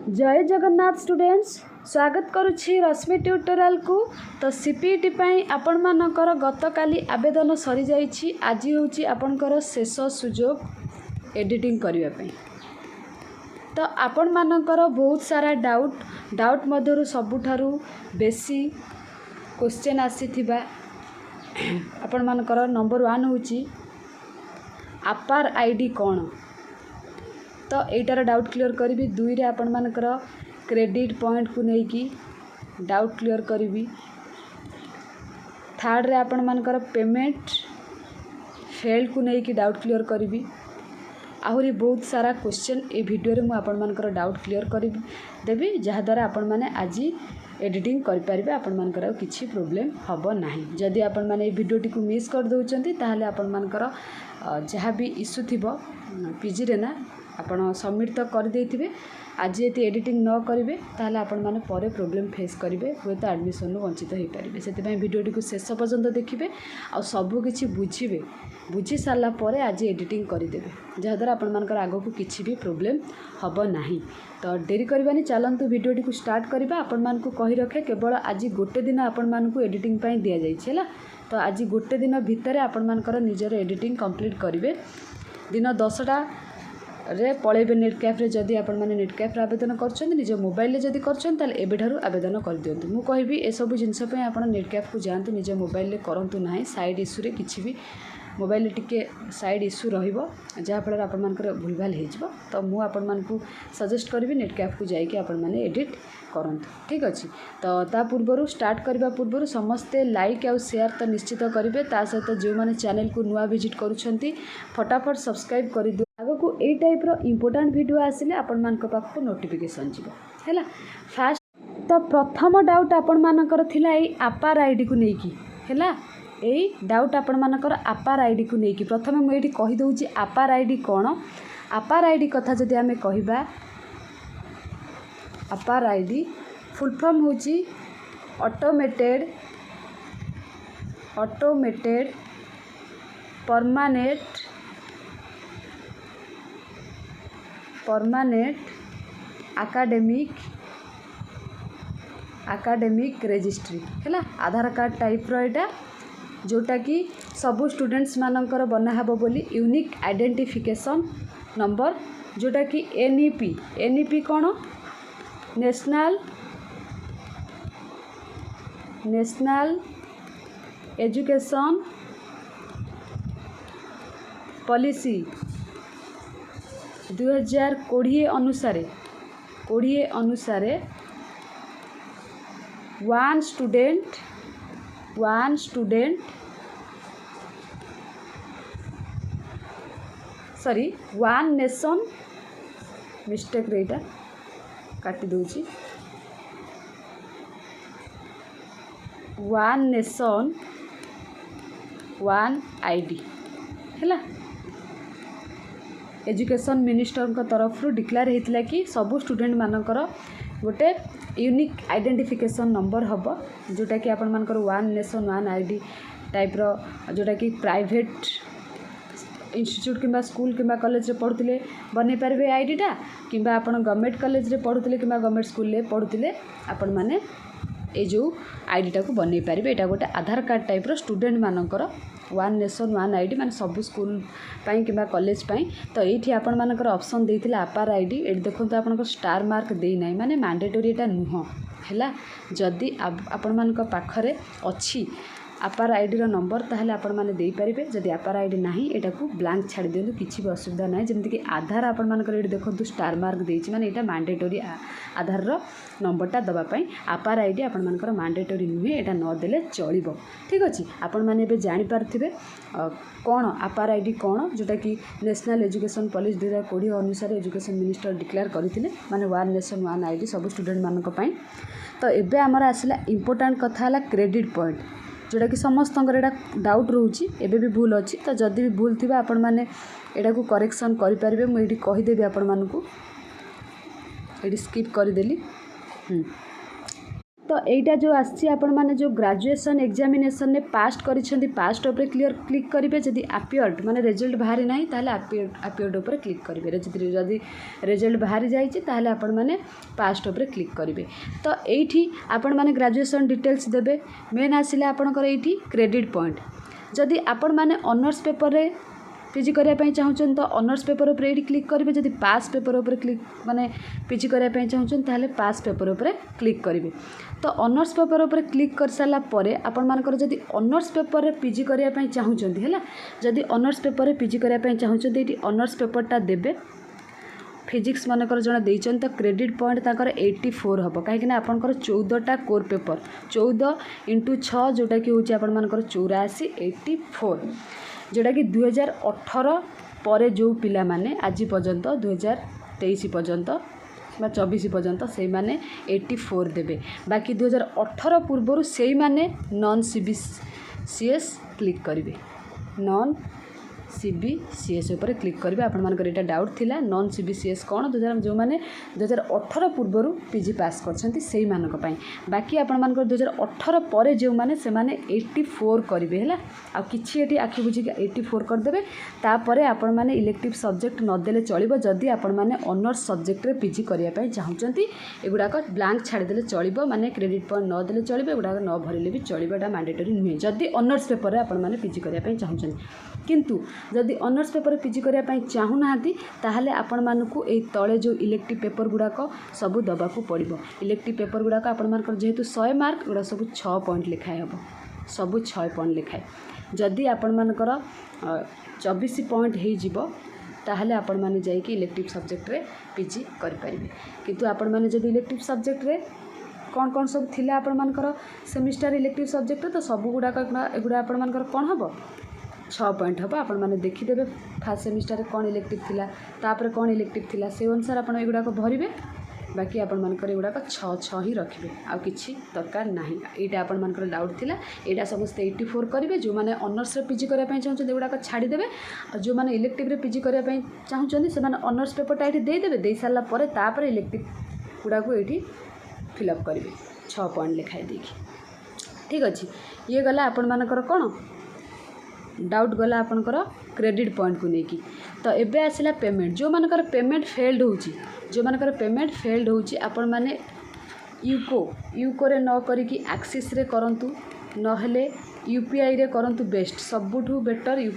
जय जगन्नाथ स्टूडेंट्स स्वागत करुछि रश्मि ट्यूटोरियल को। तो सीपीटी पाई आपण मानकर गतकाली आवेदन सरी जाइछि। आज होछि आपनकर शेष सुजोग एडिटिंग करिया पई। तो आपण मानकर बहुत सारा डाउट मध्यरु सबुठारु बेसी क्वेश्चन आसीथिबा आपण मानकर नंबर 1 होछि आपार आईडी कोन। तो एटार डाउट क्लियर करी। 2 रे आपण मानकर क्रेडिट पॉइंट को लेकी डाउट क्लियर करी। 3rd रे आपण मानकर पेमेंट फेल को लेकी डाउट क्लियर करी। आहुरी बहुत सारा क्वेश्चन ए वीडियो रे मु आपण मानकर डाउट क्लियर करी देबी, जहा द्वारा आपण माने आज एडिटिंग करि परिबे। आपण मानकर किछि प्रॉब्लम हबो नाही। जदि आपण माने ए वीडियो टी को मिस कर दउचंती ताहाले आपण मानकर जहा भी इश्यू थिबो पीजी रे ना आपण सबमिट तो कर देथिबे। आज यदि एडिटिंग न करिवे ताहाले आपण माने परे प्रॉब्लम फेस करिवे, होय तो एडमिशन नु वंचित होई परिबे। सेति पई वीडियो टी को शेष पर्यंत देखिबे आ सब किछि बुझिबे। बुझी सारा परे आज एडिटिंग करि देबे, जहा द्वारा आपण मानकर आगो को किछि भी प्रॉब्लम हबो नाही। तो देरी करबानी चलंतु वीडियो टी को स्टार्ट करिबा। आपण मान को कहि रखे केवल आज गोटे दिन आपण मान को एडिटिंग पई दिया जाई छला। तो आज गोटे दिन भितर आपण मानकर निजर एडिटिंग कंप्लीट करिवे। दिन 10टा रे पळेबे नेट कैफ रे। जदि आपण माने नेट कैफ रे आवेदन करछन निज मोबाइल रे जदि करछन ताले एबेठारु आवेदन कर दियंतु। मु कहिबी ए सब जिंस पे आपण नेट कैफ को जानतु, निज मोबाइल रे करंतु नाही। साइड इश्यू रे किछि भी मोबाइल टिके साइड इश्यू रहिबो, जहा फल आपण मानकर भूलभाल हे जिवो। तो मु आपण मान को सजेस्ट करबी नेट कैफ को जाई कि आपण माने एडिट करंतु, ठीक अछि। तो ता पूर्वरु स्टार्ट करबा पूर्वरु समस्ते लाइक और शेयर तो निश्चित करिवे। ता सहित जो माने चैनल को नुवा विजिट करूछंती फटाफट सब्सक्राइब करि दियो। आगो को ए टाइप रो इंपोर्टेंट वीडियो आसिले आपण मान को पाखो नोटिफिकेशन जिवो हैला। फास्ट तो प्रथम डाउट आपण मानकर थिला ए आपार आईडी को नेकी हैला। ए डाउट आपण मानकर आपार आईडी को नेकी प्रथमे मु एठी कहि दउची आपार आईडी कोन। आपार आईडी कथा जदि आमे कहिबा, आपार आईडी फुल फॉर्म होची ऑटोमेटेड परमानेंट एकाडेमिक रजिस्ट्री हैला। आधार कार्ड टाइप रो एटा जोटा कि सबु स्टूडेंट्स मानकर बना हबो बोली यूनिक आइडेंटिफिकेशन नंबर, जोटा कि एनईपी कोन नेशनल एजुकेशन पॉलिसी 2020 अनुसार वन नेशन मिस्टेक रेटा काटी दूची वन नेशन वन आईडी हैला। एजुकेशन मिनिस्टर को तरफ रू डिक्लेयर होता कि सबू स्टूडेंट मानकर गोटे यूनिक आइडेंटिफिकेशन नंबर हम, जोटा कि आपण मानकर one nation one ID type रो, जोटा कि प्राइवेट इंस्टीट्यूट किंबा स्कूल किंबा कॉलेज रे पढ़ुतिले बनै पारबे आईडीटा, किंबा आपण गवर्नमेंट कॉलेज रे पढ़ुतिले किंबा गवर्नमेंट स्कूल रे पढ़ुतिले आपण माने ए जो आईडीटा को बनै पारबे। एटा गोटे आधार कार्ड टाइप रो स्टूडेंट मानकर वन नेशन वन आईडी माने सब स्कूल पाई किंबा कॉलेज पाई। तो एठी आपण मानकर ऑप्शन देथिला आपार आईडी। एठी देखंतु आपनकर स्टार मार्क देई नाही, माने मैंडेटरी एटा नुह हैला। जदि आपण मानक पाखरे अछि आपार आईडी रो नंबर ताहले आपण माने देई परिबे। जदि आपार आईडी नाही एटा को ब्लैंक छाडी दियंतु, किछि भी असुविधा नाही। जेमति कि आधार आपण मानकर एठी देखंतु स्टार मार्क देइछि, माने एटा मैंडेटरी आधार रो नंबरटा दबा पई। आपार आईडी आपण मानकर मैंडेटरी नुहे, एटा न देले चलिबो, ठीक अछि। आपण माने बे जानि पारथिबे कोन आपार आईडी कोन, जोटा कि नेशनल एजुकेशन पॉलिसी 2020 अनुसार एजुकेशन मिनिस्टर डिक्लेयर करथिले, माने वन नेशन वन आईडी सब स्टूडेंट मानक पई। तो एबे हमर आसिला इंपोर्टेंट कथा हला क्रेडिट पॉइंट, जोटा कि समस्त डाउट रोची एबे भी भूल अच्छी। तो जदि भी भूल थी आपण मैंने एटा को करेक्शन करें, मुझे कहीदेवी आपण मानू ये स्किप करदेली। तो एटा जो आसी आपण माने जो ग्रेजुएशन एग्जामिनेशन ने पास करिसेंती पास्ट ऊपर क्लिक करेंगे जदि अपियर्ड माने रिजल्ट बाहरी ना ताहले अपियर्ड ऊपर क्लिक करेंगे जदि रिजल्ट बाहरी जाइए ताहले आपण माने पास्ट ऊपर क्लिक करेंगे। तो एठी आपण माने ग्रेजुएशन डिटेल्स देबे मेन आसिला आपणकर एठी क्रेडिट पॉइंट जदि आपण माने ऑनर्स पेपर रे पीजी करने चाहूँ तो ऑनर्स पेपर उपर ये क्लिक करेंगे जदि पास पेपर उपर क्लिक माने पीजी करने चाहूँ ताहले पास पेपर उपर क्लिक करेंगे। तो ऑनर्स पेपर उपर क्लिक कर सारा पर आपण मानकर जदि ऑनर्स पेपर रे पीजी करने चाहूँ है जदि ऑनर्स पेपर रे पीजी करने चाहूँ ये ऑनर्स पेपरटा देबे फिजिक्स मनकर जन देइछन तो क्रेडिट पॉइंट ताकर 84 हम कहीं आपंकर 14टा कोर पेपर 14 × 6 जोटा कि हूँ आपण मानकर 84 84 जोटा कि 2018 पर जो पिला माने आज पर्यंत 2023 पर्यंत 24 पर्यंत से माने 84 देबे बाकी 2018 पूर्वर से माने नॉन सीबीसीएस क्लिक करेंगे नॉन सीबीसीएस उपर क्लिक करेंगे आपण मानकर एटा डाउट थिला नॉन सीबीसीएस कौन जो मैंने 2018 पूर्वर पीजी पास करछंती सेही मानक पई बाकी आपण मानकर 2018 पर जो माने से माने 84 करेंगे है आ किछि एटी आखि बुझी 84 कर देबे तापरे आपण माने इलेक्टिव सब्जेक्ट न देले चलिबो जदि आपण माने ऑनर्स सब्जेक्ट रे पीजी करिया पई चाहुचंती एगुडा को ब्लैंक छाड़ी देले चलिबो माने क्रेडिट पॉइंट न देले चलिबो एगुडा न भरिले भी चलिबो एटा मैंडेटरी नुहे जदि ऑनर्स पेपर रे आपण माने पीजी करिया पई चाहुचंती किंतु जदि ऑनर्स पेपर पीजी करने चाहूना ताहले आपण मानकु ए तले जो इलेक्टिव पेपर गुड़ाक सबू दबाकू पड़ो इलेक्टिव पेपर गुड़ाक आपण मानकर जेहेतु 100 मार्क गुड़ा सब 6 पॉइंट लिखाए हम सबू 6 पॉइंट लिखाए जदि आपण मानकर 24 पॉइंट हो ताहले आपण माने जाइए इलेक्टिव सब्जेक्ट रे पीजी कर पारिबे किंतु आपण माने जदि इलेक्टिव सब्जेक्ट रे कौन कौन सब थिला आपण मानकर सेमिस्टर इलेक्टिव सब्जेक्ट तो सबू गुड़ाक एगुड़ा आपण मानकर कौन हम 6 पॉइंट हम आपण मैंने देखीदे फास्ट सेमिस्टर कौन इलेक्टिव थिला तापर कौन इलेक्टिव थिला से अनुसार आपण एगुड़ाक भरबे बाकी आपण मानकर एगुड़ाक 6 ही रखिए आ किछि दरकार नाही एटा आपण मानकर डाउट थिला एटा समस्त 84 करेंगे जो मैंने ऑनर्स रे पीजी करने चाहते एगुड़ाक छाड़ी देबे जो मैंने इलेक्टिव रे पीजी करने चाहते से ऑनर्स पेपरटा ये देदेवे दे सारा पर तापर इलेक्टिव गुड़ाक ये फिलअप करेंगे 6 पॉइंट लिखाई देखी ठीक अच्छे ये गला आपण मानकर कौन डाउट गला आपनकर क्रेडिट पॉइंट को लेकिन तो एबे आसला पेमेंट जो मानकर पेमेंट फेल्ड होची जो मानकर पेमेंट फेल्ड होची आपण माने यूको रे न करिकी एक्सिस रे करंतु नहले यूपीआई रे करंतु बेस्ट सबुठू बेटर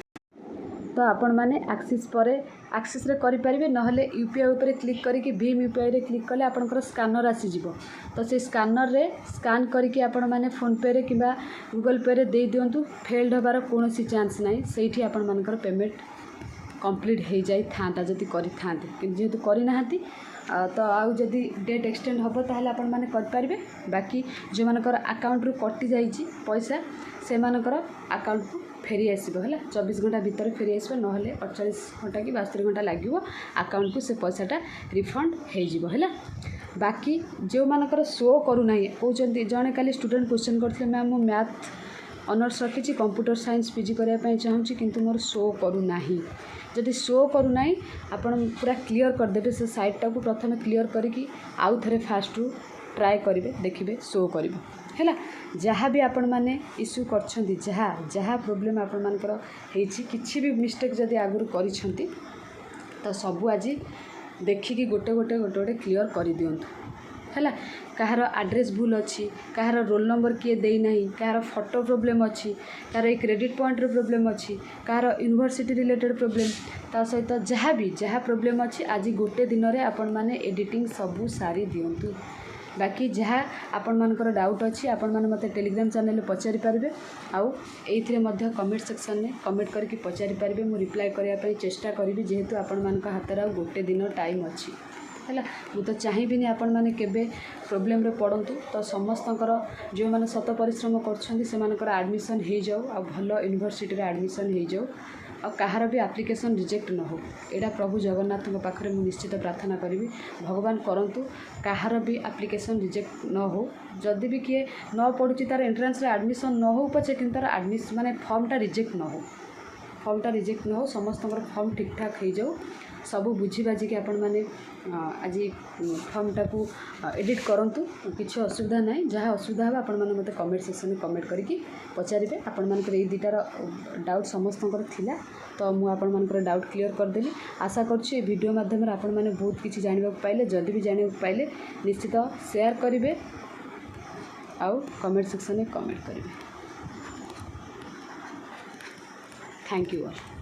तो आपण माने एक्सिस रे करि परिबे नहले यूपीआई ऊपर क्लिक करिकी भीम यूपीआई रे क्लिक कले आपनकर स्कैनर आसी जिवो तो से स्कैनर रे स्कैन करिकी आपण माने फोन पे रे किबा गूगल पे रे दे दियंतु फेल्ड होबार कोनोसी चांस नाही सेठी आपण मानकर पेमेंट कंप्लीट हो जाई थांता जति करि थांते कि जेतु करि नाहंती तो आउ जदि डेट एक्सटेंड हम ताहले आपण माने कर पारिबे बाकी जो मानकर अकाउंट रु कटि जाइछि पैसा से मानकर अकाउंट को फेरी आसो है 24 घंटा भितर फेरी आसो ना 48 घंटा कि 72 घंटा लगे अकाउंट को से पैसाटा रिफंड हो बाकी जो मानकर शो करूना कहते जड़े काली स्टूडेंट क्वेश्चन करते मैम मो मैथ ऑनर्स रखी कंप्यूटर साइंस पीजी करने चाहूँगी किंतु मोर शो करूना जदि शो करूना आपन पूरा क्लियर करदेवे से साइटा को प्रथम क्लियर करी आउ थे फास्ट रु ट्राए करेंगे देखिए शो कर है जहाँ भी आपण मैंने इश्यू कर जहाँ प्रोब्लेम आपण मानकर किसी भी मिस्टेक जदि आगुरी करिसेंती तो सबू आज देखिकी गोटे गोटे गोटे गोटे क्लियर कर दिंतु है कहार एड्रेस भूल अच्छी कहार रोल नंबर किए देना कहार फोटो प्रोब्लेम अच्छी कहार क्रेडिट पॉइंट प्रोब्लेम अच्छी कहार यूनिवर्सिटी रिलेटेड प्रोब्लेम ता सहित जहाँ प्रोब्लेम अच्छी आज गोटे दिन में आपण मैंने एडिटिंग सबू सारी दिंतु बाकी जहाँ आपण मानकर डाउट अच्छी आपण माने मते टेलीग्राम चैनल पचारि पारिबे आउ एइथिरे मध्य कमेंट सेक्शन में कमेंट करके पचारि पारिबे मु रिप्लाई करिया पई चेष्टा करिवि जेहेतु आपण मानक हाथ गोटे दिन टाइम अच्छी है मु तो चाहिए आपण माने केबे प्रोब्लेम रे पड़ंतु तो समस्तकर जो माने शत परिश्रम करछन्ती से मानकर एडमिशन हो जाऊ आ भल यूनिवर्सिटी रे एडमिशन हो जाऊ और कहार भी एप्लिकेशन रिजेक्ट न हो एटा प्रभु जगन्नाथ पाखे मुझे निश्चित प्रार्थना करी भगवान करंतु कहार भी एप्लिकेशन रिजेक्ट न हो जदि भी किए न पड़ुची तार एंट्रेंस रे एडमिशन न हो पछे कि तार एडमिशन माने फॉर्मटा रिजेक्ट न हो फर्मटा रिजेक्ट न हो समस्त फर्म ठीक ठाक हो जाऊ सबू बुझी बाजिकी आपण मैंने आज फर्मटा को एडिट करंतु किसी असुविधा ना जहाँ असुविधा है आपण मैंने मत कमेंट सेक्शन में कमेंट करके पचारे आपण मानकर ये दुटार डाउट समस्त थिला तो मुझे आपण मानकर डाउट क्लियर करदेली आशा करुँचे वीडियो माध्यम आपण मैंने बहुत किसी जानवा पाइले जदि भी जानवा पाइले निश्चित शेयर करेंगे आउ कमेंट सेक्शन में कमेंट करेंगे। Thank you all.